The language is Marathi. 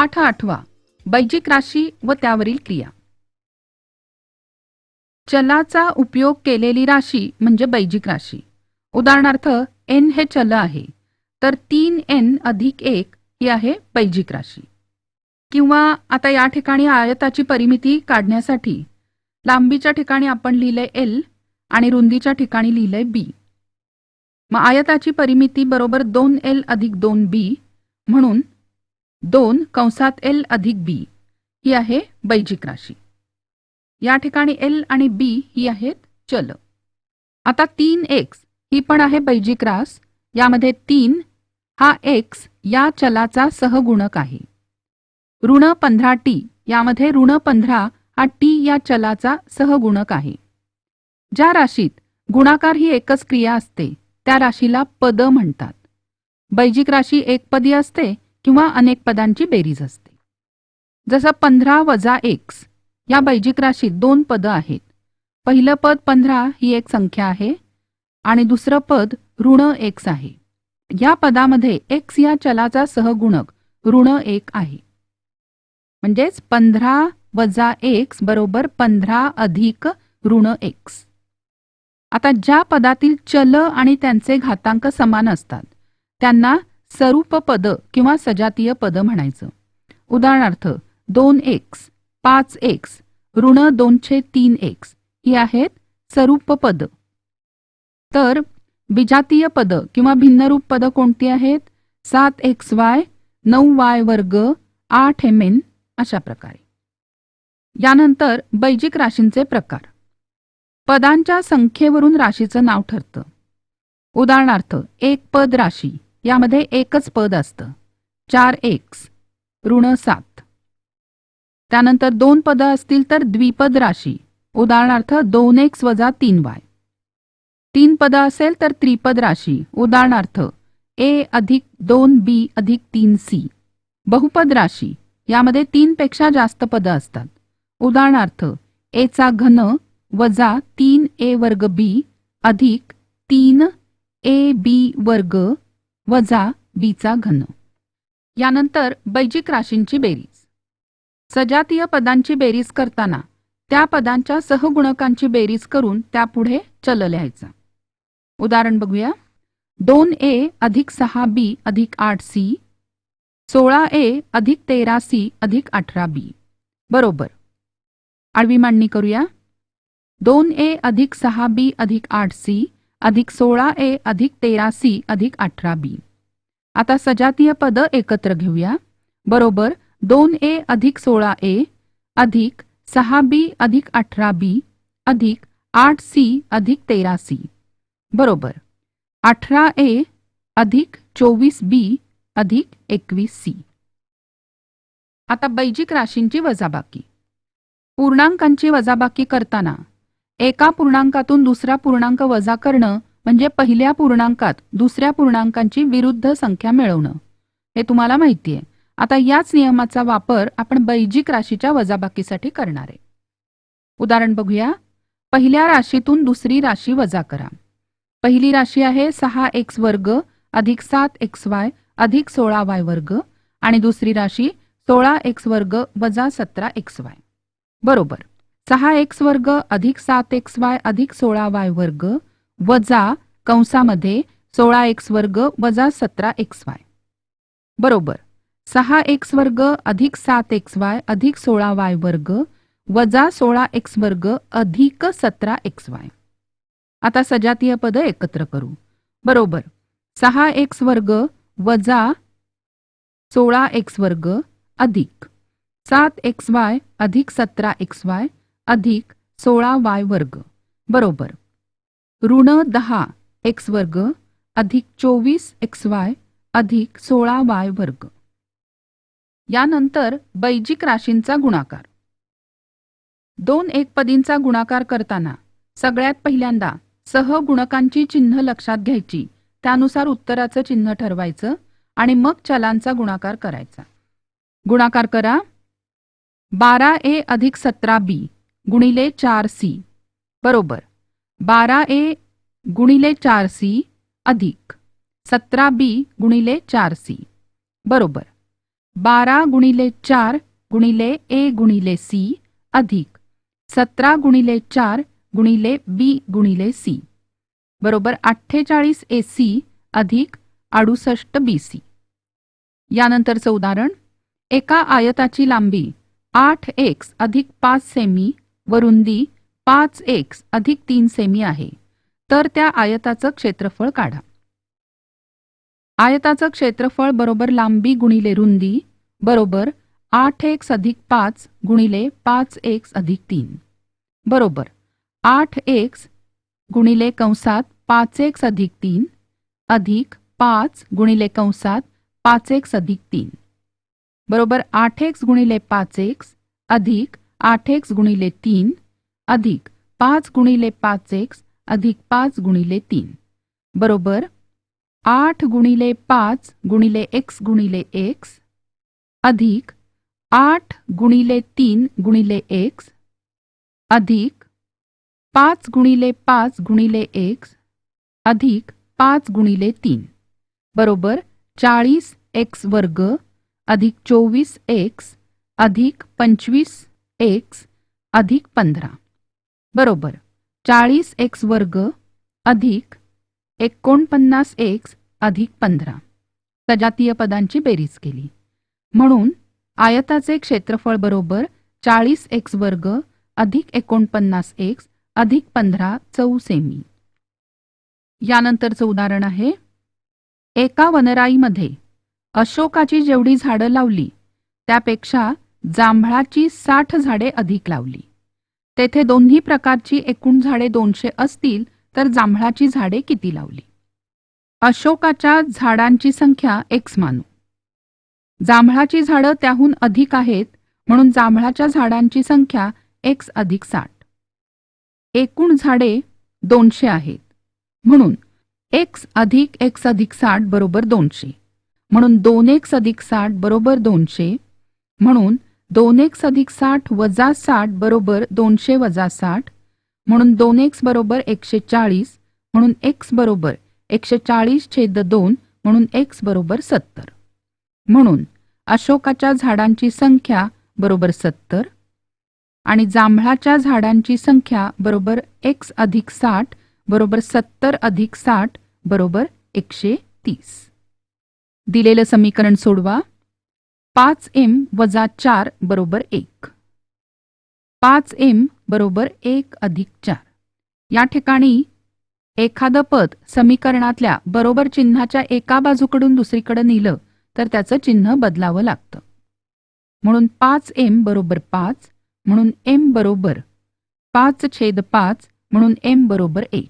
पाठ 8 बैजिक राशी व त्यावरील क्रिया। चलाचा उपयोग केलेली राशी म्हणजे बैजिक राशी। उदाहरणार्थ n हे चल आहे तर 3n अधिक 1 ही आहे बैजिक राशी। किंवा आता या ठिकाणी आयताची परिमिती काढण्यासाठी लांबीच्या ठिकाणी आपण लिहिले l आणि रुंदीच्या ठिकाणी लिहिले b। मग आयताची परिमिती बरोबर 2l अधिक 2b म्हणून 2 कंसात l अधिक b ही आहे बैजिक राशी। या ठिकाणी l आणि b ही आहेत चल। आता 3x ही पण आहे बैजिक रास। यामध्ये 3 हा x या चलाचा सहगुणक आहे। ऋण 15t यामध्ये ऋण 15 हा t या चलाचा सहगुणक आहे। ज्या राशीत गुणाकार ही एकच क्रिया असते त्या राशीला पद म्हणतात। बैजिक राशी एकपदी असते किंवा अनेक पदांची बेरीज असते। जसं 15 वजा x या बैजिक राशीत 2 पद आहेत। पहिलं पद 15 ही एक संख्या आहे आणि दुसरं पद ऋण x आहे। या पदामध्ये x या चलाचा सहगुणक ऋण 1 आहे। म्हणजेच 15 वजा x बरोबर 15 अधिक ऋण x। आता ज्या पदातील चल आणि त्यांचे घातांक समान असतात त्यांना सरूप पद किंवा सजातीय पद म्हणायचं। उदाहरणार्थ 2x 5x ऋण 2/3x ही आहेत सरूप पद। तर विजातीय पद किंवा भिन्नरूप पद कोणती आहेत? 7xy 9y वर्ग 8mn अशा प्रकारे। यानंतर बैजिक राशींचे प्रकार। पदांच्या संख्येवरून राशीचं नाव ठरतं। उदाहरणार्थ एक पद राशी यामध्ये एकच पद असतं 4x ऋण 7। त्यानंतर 2 पद असतील तर द्विपद राशी उदाहरणार्थ 2x वजा 3y। 3 पद असेल तर त्रिपद राशी उदाहरणार्थ a अधिक 2b अधिक 3c। बहुपद राशी यामध्ये 3 पेक्षा जास्त पद असतात उदाहरणार्थ a चा घन वजा 3a वर्ग b अधिक 3ab वर्ग वजा b चा घन। यानंतर बैजिक राशींची बेरीज। सजातीय पदांची बेरीज करताना त्या पदांच्या सहगुणकांची बेरीज करून त्यापुढे चल लिहायचा। उदाहरण बघूया। 2a अधिक 6b अधिक 8c 16a अधिक 13c अधिक 18b बरोबर। आडवी मांडणी करूया। 2a अधिक 6b अधिक 8c अधिक 16a अधिक 13c अधिक 18b। आता सजातीय पद एकत्र घेऊया बरोबर 2a अधिक 16a अधिक 6b अधिक 18b अधिक 8c अधिक 13c बरोबर 18a अधिक 24b अधिक 21c। आता बैजिक राशींची वजाबाकी। पूर्णांकांची वजाबाकी करताना एका पूर्णांकातून दुसरा पूर्णांक वजा करणं म्हणजे पहिल्या पूर्णांकात दुसऱ्या पूर्णांकांची विरुद्ध संख्या मिळवणं हे तुम्हाला माहिती आहे। आता याच नियमाचा वापर आपण बैजिक राशीच्या वजाबाकीसाठी करणार आहे। उदाहरण बघूया। पहिल्या राशीतून दुसरी राशी वजा करा। पहिली राशी आहे 6x वर्ग अधिक 7xy अधिक 16y वर्ग आणि दुसरी राशी 16x वर्ग वजा 17xy बरोबर 6x वर्ग अधिक 7xy अधिक 16y वर्ग वजा कंसामध्ये 16x वर्ग वजा 17xy बरोबर 6x वर्ग अधिक 7xy अधिक 16y वर्ग वजा 16x वर्ग अधिक 17xy। आता सजातीय पद एकत्र करू बरोबर 6x वर्ग वजा 16x वर्ग अधिक 7xy अधिक 17xy अधिक 16y वर्ग बरोबर ऋण 10x वर्ग अधिक 24xy अधिक 16y वर्ग। यानंतर बैजिक राशींचा गुणाकार। 2 एकपदींचा गुणाकार करताना सगळ्यात पहिल्यांदा सहगुणकांची चिन्ह लक्षात घ्यायची, त्यानुसार उत्तराचं चिन्ह ठरवायचं आणि मग चलांचा गुणाकार करायचा। गुणाकार करा 12a अधिक 17b गुणिले 4c बरोबर 12a गुणिले 4c अधिक 17b गुणिले 4c बरोबर 12 गुणिले 4 गुणिले ए गुणिले सी अधिक 17 गुणिले 4 गुणिले बी गुणिले सी बरोबर 48 ए सी अधिक 68 बी सी. यानंतरचं उदाहरण, एका आयताची लांबी 8x अधिक 5 सेमी व रुंदी 5x अधिक 3 सेमी आहे, तर त्या आयताचं क्षेत्रफळ काढा. आयताचं क्षेत्रफळ बरोबर लांबी गुणिले रुंदी बरोबर 8x अधिक 5 गुणिले 5x अधिक 3 बरोबर 8x गुणिले कंसात 5x अधिक 3 अधिक 5 गुणिले कंसात 5x अधिक 3 बरोबर 8x गुणिले 5x अधिक 8x गुणिले 3 अधिक 5 गुणिले 5x अधिक 5 गुणिले 3 बरोबर 8 गुणिले 5 गुणिले x गुणिले x अधिक 8 गुणिले 3 गुणिले x अधिक 5 गुणिले 5 गुणिले x अधिक 5 गुणिले 3 बरोबर 40x वर्ग अधिक 24x अधिक 25x अधिक 15 बरोबर 40x वर्ग अधिक 49x अधिक 15. सजातीय पदांची बेरीज केली म्हणून आयताचे क्षेत्रफळ बरोबर 40x वर्ग अधिक 49x अधिक 15 चौ सेमी. यानंतरचं उदाहरण आहे, एका वनराईमध्ये अशोकाची जेवढी झाडं लावली त्यापेक्षा जांभळाची 60 झाडे अधिक लावली. तेथे दोन्ही प्रकारची एकूण झाडे 200 असतील तर जांभळाची झाडे किती लावली? अशोकाच्या झाडांची संख्या x मानू. जांभळाची झाडं त्याहून अधिक आहेत म्हणून जांभळाच्या झाडांची संख्या x अधिक 60. एकूण झाडे 200 आहेत म्हणून x अधिक 60 बरोबर 200 म्हणून 2x अधिक 60 बरोबर 200 म्हणून 2x अधिक 60 वजा 60 बरोबर 200 वजा 60 म्हणून 2x बरोबर 140 म्हणून x बरोबर 140/2 म्हणून x बरोबर 70 म्हणून अशोकाच्या झाडांची संख्या बरोबर 70 आणि जांभळाच्या झाडांची संख्या बरोबर x अधिक 60 बरोबर 70 अधिक 60 बरोबर 130. दिलेलं समीकरण सोडवा. 5m वजा 4 बरोबर 1. 5m बरोबर 1 अधिक 4. या ठिकाणी एखादं पद समीकरणातल्या बरोबर चिन्हाच्या एका बाजूकडून दुसरीकडे नेलं तर त्याचं चिन्ह बदलावं लागतं. म्हणून 5m बरोबर 5 म्हणून m बरोबर 5/5 म्हणून m बरोबर 1.